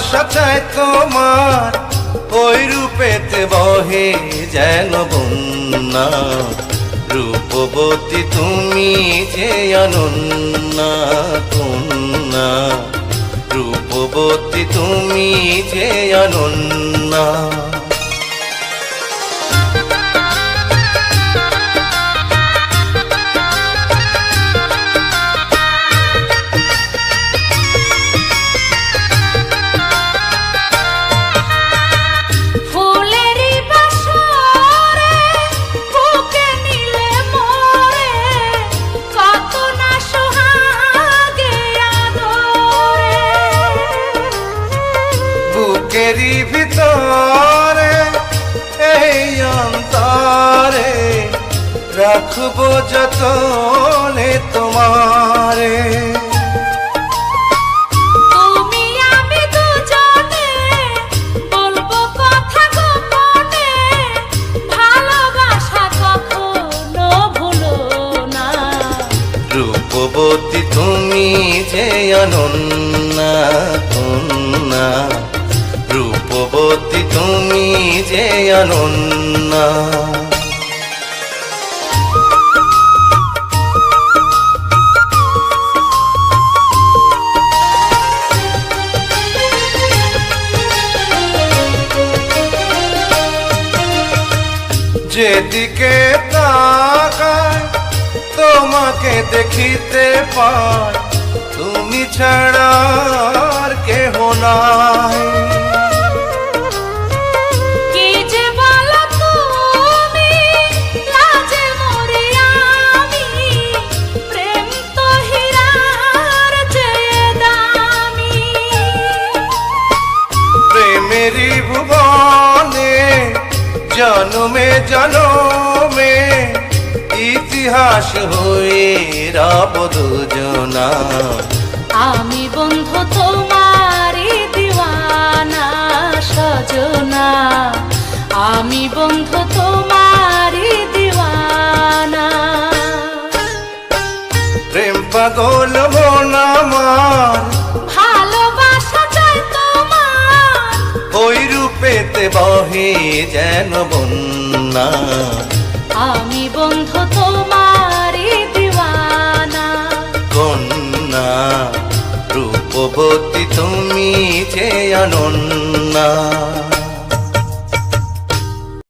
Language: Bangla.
ভালোবাসা চাই তোমার, ওই রূপেতে বহে যেন বন্যা। রূপবতী তুমি যে অনন্যা কন্যা, রূপবতী তুমি যে অনন্যা। বুকেরই ভিতরে এই অন্তরে রাখবো যতনে তোমারে। তুমি আমি দুজনে বলবো কথা গোপনে, ভালোবাসা কখনো ভুলো না। রূপবতী তুমি যে অনন্যা কন্যা, রূপবতী তুমি যে অনন্যা। যেদিকে তাকাই তোমাকে দেখিতে পাই, তুমি ছাড়া আর কেহ নাই। প্রেমেরই ভুবনে জনমে জনমে ইতিহাস হয়ে রব দুজনা। আমি বন্ধু তোমারি দিওয়ানা সজনা, আমি বন্ধু তোমারি দিওয়ানা। প্রেম পাগল মন আমার, ভালোবাসা চাই তোমার, ওই রূপেতে বহে যেন বন্যা। আমি বন্ধু তোমারি দিওয়ানা কন্যা, রূপবতী তুমি যে অনন্যা।